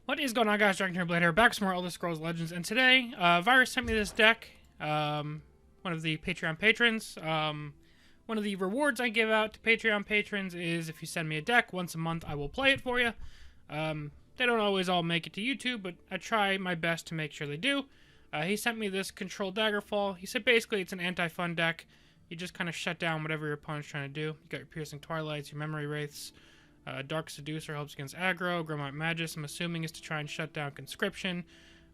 What is going on, guys? DragonTamerBlayde here, back with some more Elder Scrolls Legends, and today, Virus sent me this deck, one of the Patreon patrons. One of the rewards I give out to Patreon patrons is if you send me a deck once a month, I will play it for you. They don't always all make it to YouTube, but I try my best to make sure they do. He sent me this Control Daggerfall. He said basically it's an anti-fun deck. You just kind of shut down whatever your opponent's trying to do. You got your Piercing Twilights, your Memory Wraiths. Dark Seducer helps against aggro. Grimoire Magus, I'm assuming, is to try and shut down Conscription.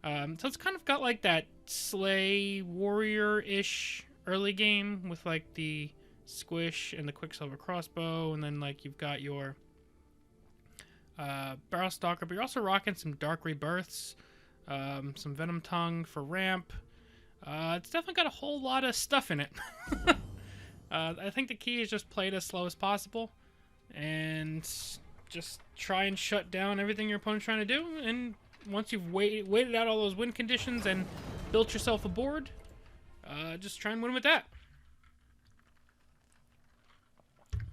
So it's kind of got like that Slay Warrior-ish early game with like the Squish and the Quicksilver Crossbow, and then like you've got your Barrel Stalker, but you're also rocking some Dark Rebirths, some Venom Tongue for ramp. It's definitely got a whole lot of stuff in it. I think the key is just play it as slow as possible and just try and shut down everything your opponent's trying to do. And once you've waited out all those win conditions and built yourself a board, just try and win with that.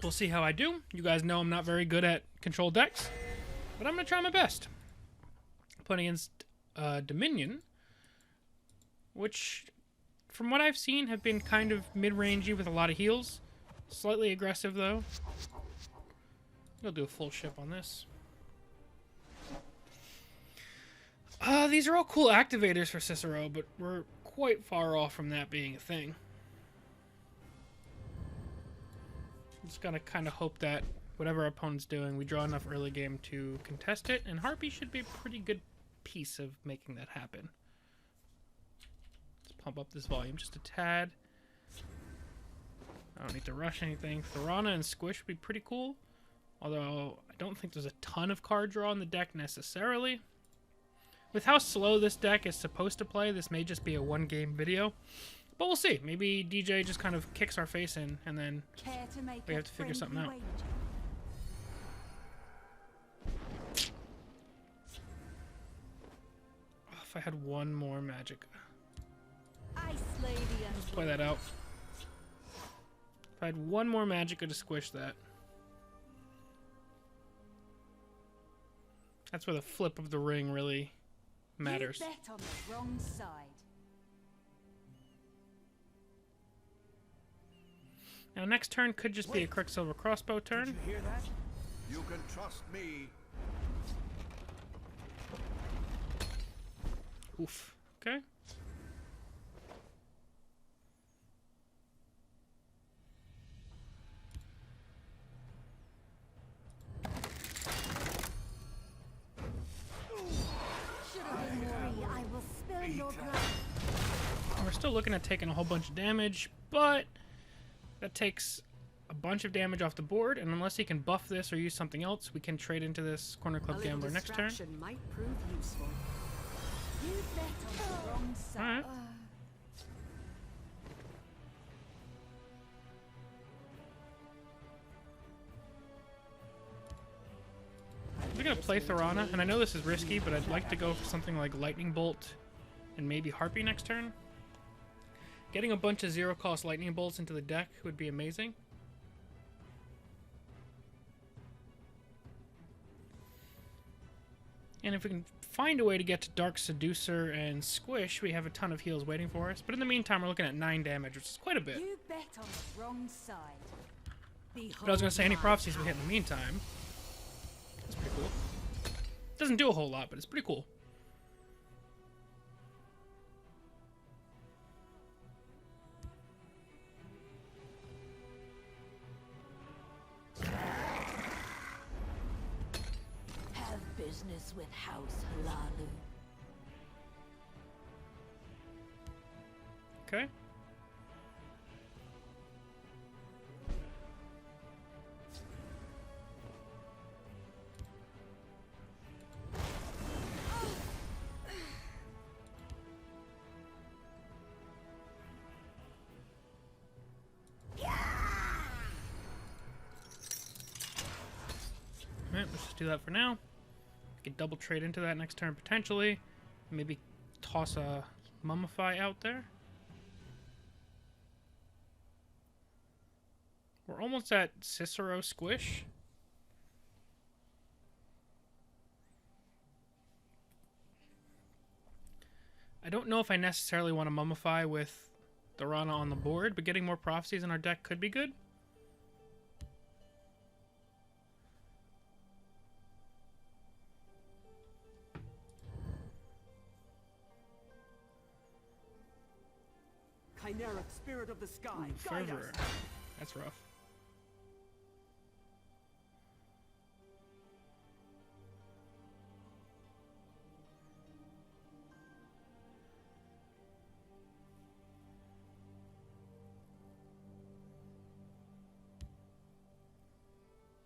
We'll see how I do. You guys know I'm not very good at control decks, but I'm going to try my best. Playing against Dominion, which, from what I've seen, have been kind of mid-rangey with a lot of heals. Slightly aggressive, though. I'll do a full ship on this. These are all cool activators for Cicero, but we're quite far off from that being a thing. Just gotta kind of hope that whatever our opponent's doing, we draw enough early game to contest it, and Harpy should be a pretty good piece of making that happen. Let's pump up this volume just a tad. I don't need to rush anything. Thorana and Squish would be pretty cool. Although, I don't think there's a ton of card draw in the deck necessarily. With how slow this deck is supposed to play, this may just be a one-game video. But we'll see. Maybe DJ just kind of kicks our face in, and then we have to figure something out. Oh, if I had one more magic. Let's play that out. If I had one more Magicka to squish that. That's where the flip of the ring really matters. You bet on the wrong side. Now next turn could just be a Quicksilver Crossbow turn. Did you hear that? You can trust me. Oof. Okay. We're still looking at taking a whole bunch of damage, but that takes a bunch of damage off the board, and unless he can buff this or use something else, we can trade into this Corner Club Gambler next turn. Might prove useful. You bet on the wrong side. Alright. We're gonna play Thorana, and I know this is risky, but I'd like to go for something like Lightning Bolt and maybe Harpy next turn. Getting a bunch of zero-cost Lightning Bolts into the deck would be amazing. And if we can find a way to get to Dark Seducer and Squish, we have a ton of heals waiting for us. But in the meantime, we're looking at 9 damage, which is quite a bit. You bet on the wrong side. But I was going to say, any prophecies we hit in the meantime. That's pretty cool. Doesn't do a whole lot, but it's pretty cool. Have business with House Halalu. Okay. Alright, let's just do that for now. We can double trade into that next turn potentially. Maybe toss a Mummify out there. We're almost at Cicero Squish. I don't know if I necessarily want to mummify with Thorana on the board, but getting more prophecies in our deck could be good. Chimeric spirit of the sky, guide Fervor. us. That's rough.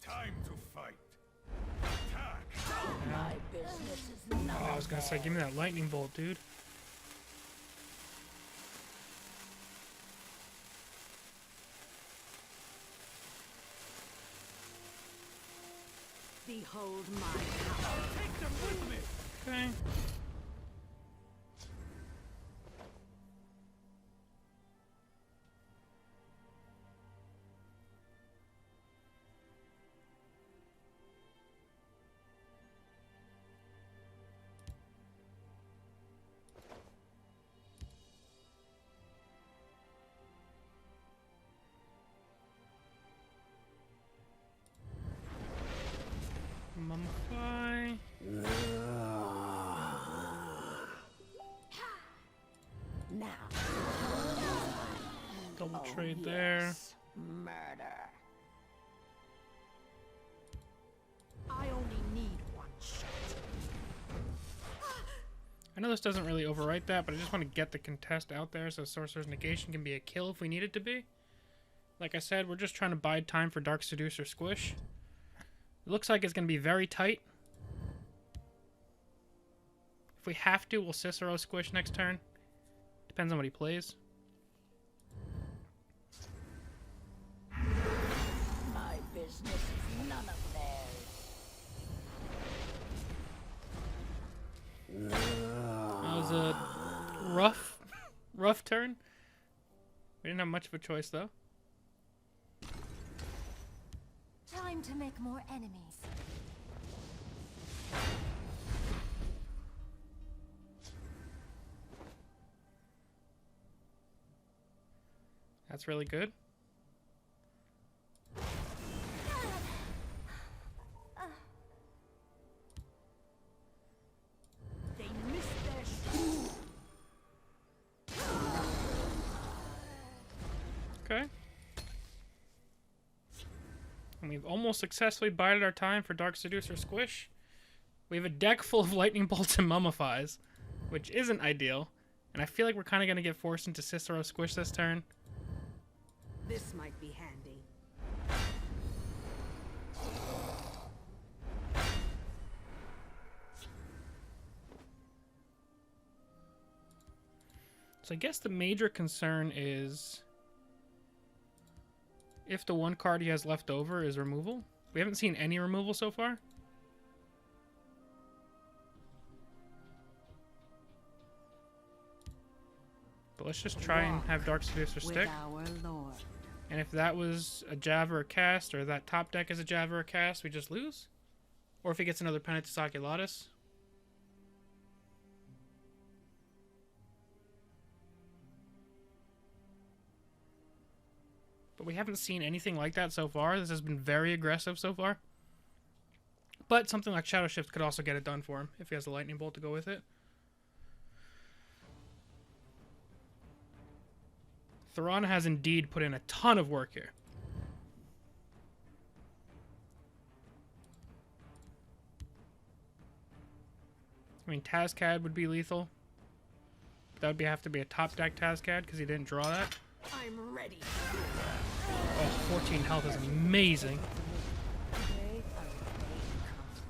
Time to fight. Attack. My business is none Oh, I was gonna say, give me that lightning bolt, dude. Behold my power. Take them with me. Okay. Mummify. now. Double trade there. Murder. I only need one shot. I know this doesn't really overwrite that, but I just want to get the contest out there so Sorcerer's Negation can be a kill if we need it to be. Like I said, we're just trying to bide time for Dark Seducer Squish. It looks like it's going to be very tight. If we have to, we'll Cicero Squish next turn. Depends on what he plays. My business is none of theirs. That was a rough turn. We didn't have much of a choice, though. Time to make more enemies. That's really good. They missed their shot. Okay. And we've almost successfully bided our time for Dark Seducer Squish. We have a deck full of Lightning Bolts and Mummifies, which isn't ideal. And I feel like we're kind of going to get forced into Cicero Squish this turn. This might be handy. So I guess the major concern is if the one card he has left over is removal. We haven't seen any removal so far. But let's just try and have Dark Seducer With stick. our Lord. And if that was a Jav or a cast, or that top deck is a Jav or a cast, we just lose. Or if he gets another Penance Oculatus. But we haven't seen anything like that so far. This has been very aggressive so far. But something like Shadow Shift could also get it done for him if he has a Lightning Bolt to go with it. Thorana has indeed put in a ton of work here. I mean, Tazcad would be lethal. That would have to be a top deck Tazcad because he didn't draw that. I'm ready. Oh, 14 health is amazing. They are paying cost.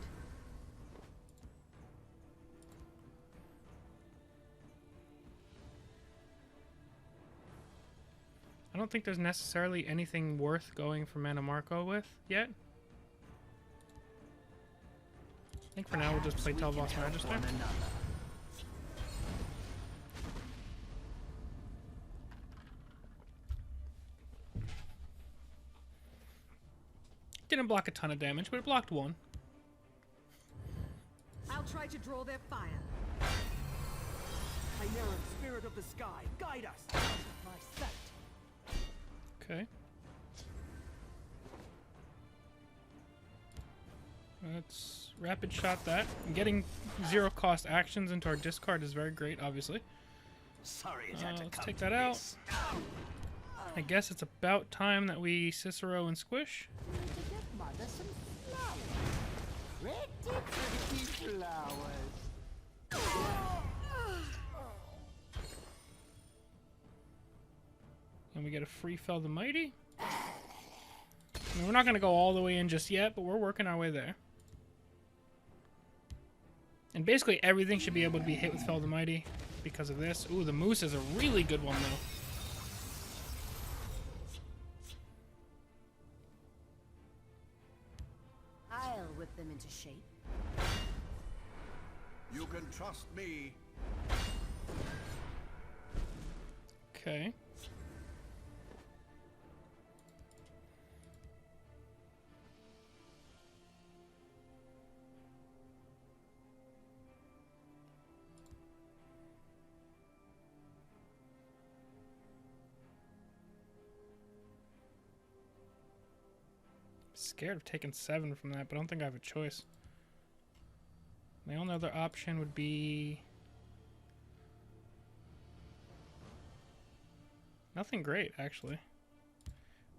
I don't think there's necessarily anything worth going for Mana Marco with yet. I think for now we'll just play Telvox Magister. One another. Didn't block a ton of damage, but it blocked one. I'll try to draw their fire. Chimera, spirit of the sky, guide us. My sight. Okay. Let's rapid shot that. Getting zero cost actions into our discard is very great, obviously. Sorry, Let's take that out. I guess it's about time that we Cicero and Squish. Need to give Mother some flowers. Pretty flowers. And we get a free Fell the Mighty. I mean, we're not going to go all the way in just yet, but we're working our way there. And basically everything should be able to be hit with Fell the Mighty because of this. Ooh, the Moose is a really good one, though. I'll whip them into shape. You can trust me. Okay. Scared of taking 7 from that, but I don't think I have a choice. My only other option would be nothing great, actually.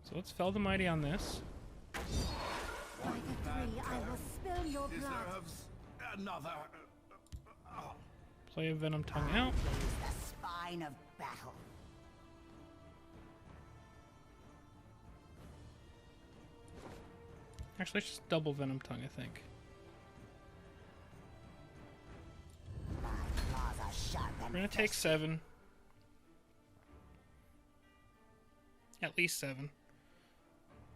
So let's Fell the Mighty on this. Like a tree, I will spill your blood. Deserves another. Play a Venom Tongue out. The spine of battle. Actually, let's just double Venom Tongue, I think. My claws are sharp We're and gonna take 7. At least 7.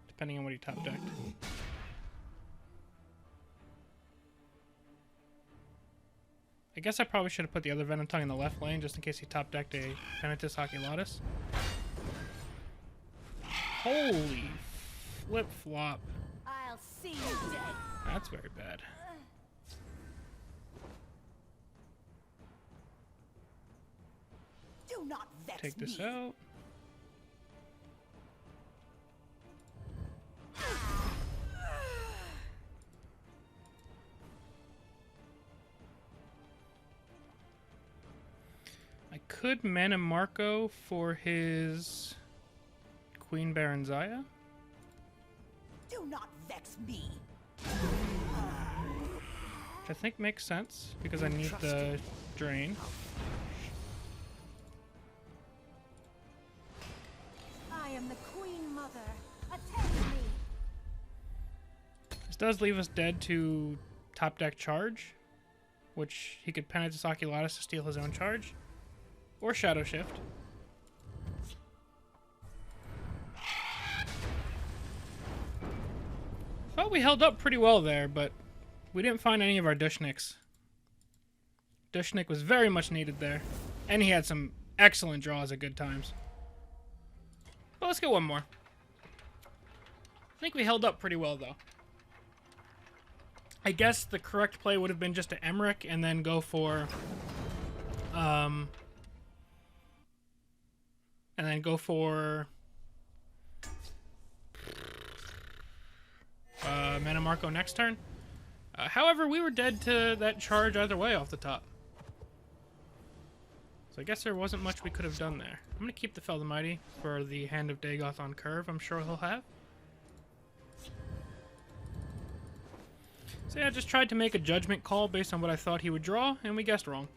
Depending on what he top decked. I guess I probably should have put the other Venom Tongue in the left lane just in case he top decked a Penitus Oculatus. Holy flip flop. I'll see you dead. That's very bad. do not vex Take this me. out. I could mana Marco for his Queen Baronzaya. Do not vex me. Which I think makes sense because I need the drain. I am the Queen Mother. Attend me. This does leave us dead to top deck charge, which he could Penitus Oculatus to steal his own charge, or Shadow Shift. Thought we held up pretty well there, but we didn't find any of our Dushniks. Dushnik was very much needed there, and he had some excellent draws at good times. But let's get one more. I think we held up pretty well, though. I guess the correct play would have been just to Emmerich and then go for... Mana Marco next turn. However, we were dead to that charge either way off the top. So I guess there wasn't much we could have done there. I'm going to keep the Fell the Mighty for the Hand of Dagoth on curve, I'm sure he'll have. So yeah, I just tried to make a judgment call based on what I thought he would draw, and we guessed wrong.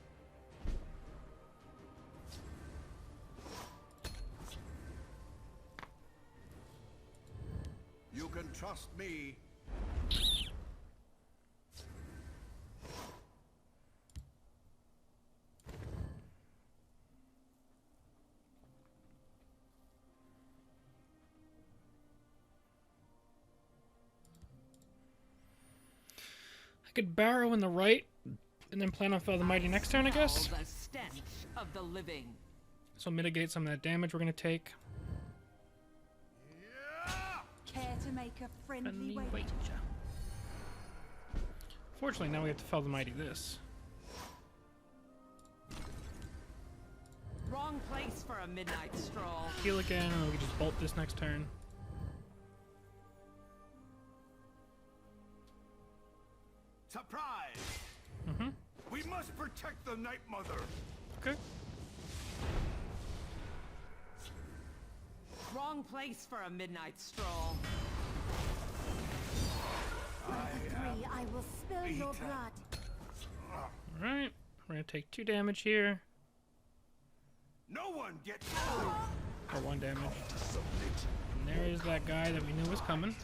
You can trust me. I could Barrow in the right, and then plan on Fell the Mighty next turn, I guess. The stench of the living. So mitigate some of that damage we're going to take. Care to make a friendly wager? Fortunately, now we have to Fell the Mighty this. Wrong place for a midnight stroll. Heal again, and then we can just bolt this next turn. Surprise! Mm-hmm. We must protect the Night Mother. Okay. Wrong place for a midnight stroll. Three, I will spill your Eater. blood. Alright. We're gonna take 2 damage here. No one gets through. Or 1 damage. And there is that guy that we knew was coming.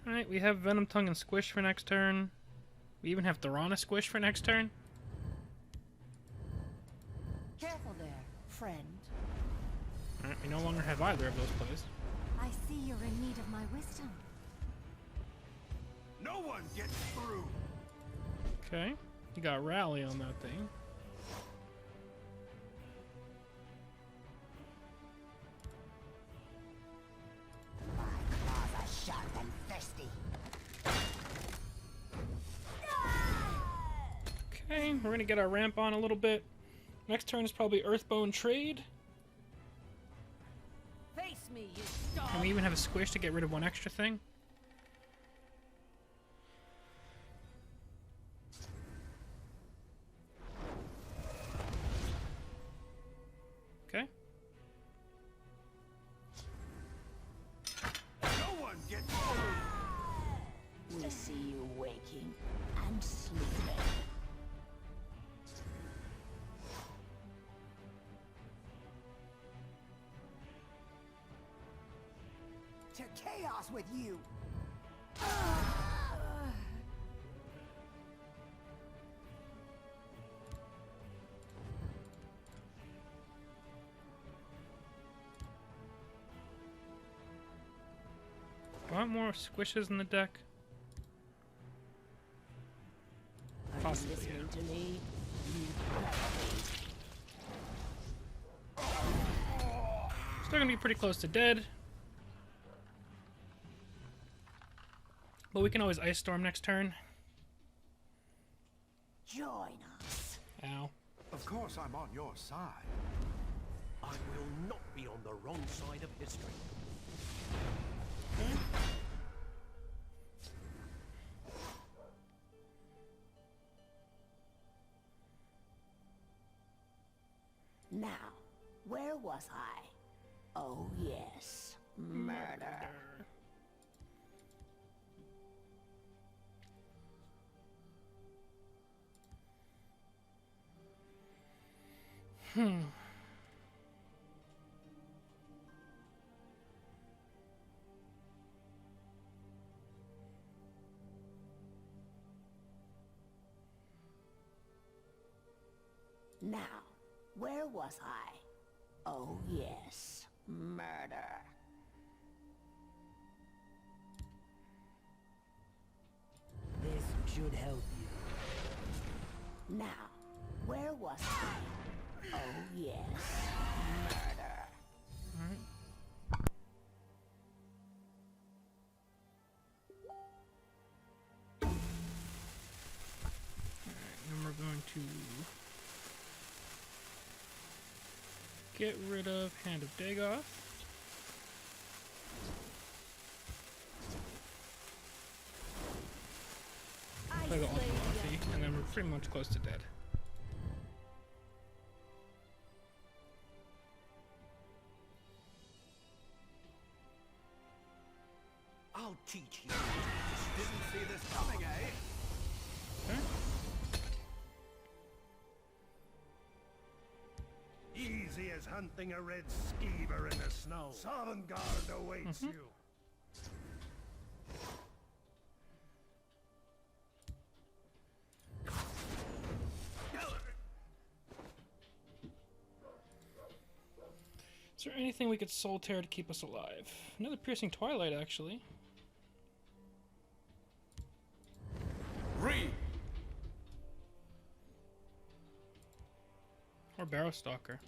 Alright, we have Venom Tongue and Squish for next turn. We even have Thorana Squish for next turn. Careful there, friend. Alright, we no longer have either of those plays. I see you're in need of my wisdom. No one gets through. Okay. You got Rally on that thing. My claws are sharp and thirsty. Okay, we're gonna get our ramp on a little bit. Next turn is probably Earthbone Trade. Face me, you And scum! we even have a Squish to get rid of 1 extra thing. Okay. No one gets through. We see you waking and sleeping. To chaos with you! Want more Squishes in the deck? Possibly, yeah. Listening to me? Still gonna be pretty close to dead. But we can always Ice Storm next turn. Join us. Ow. Of course I'm on your side. I will not be on the wrong side of history. Now, where was I? Oh yes, murder. Now, where was I? Oh yes, murder. This should help you. Now, where was I? Oh yes, murder. And we're going to get rid of Hand of Dagoth. Play the Ultimate, and then we're pretty much close to dead. I'll teach you. Didn't see this coming, eh? Okay. Easy as hunting a red skeever in the snow. Sovngarde awaits you. Is there anything we could Soul Tear to keep us alive? Another Piercing Twilight, actually. Read. Or Barrow Stalker.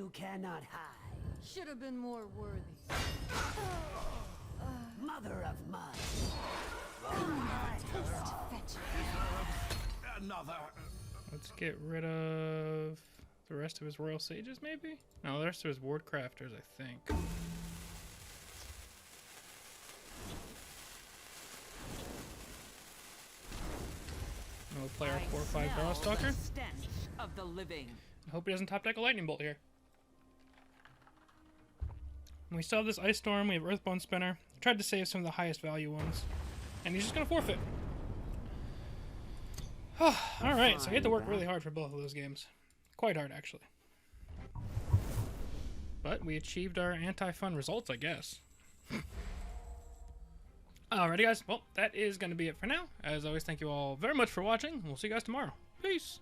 You cannot hide. Should have been more worthy. Mother of mud. Another. Let's get rid of the rest of his royal sages, maybe? No, the rest of his ward crafters, I think. We'll play our 4/5 Barrel Stalker. The stench of the living. I hope he doesn't top deck a lightning bolt here. And we still have this Ice Storm, we have Earthbone Spinner. I tried to save some of the highest value ones. And he's just gonna forfeit. Alright, so I had to work really hard for both of those games. Quite hard, actually. But we achieved our anti-fun results, I guess. Alrighty, guys. Well, that is going to be it for now. As always, thank you all very much for watching. We'll see you guys tomorrow. Peace!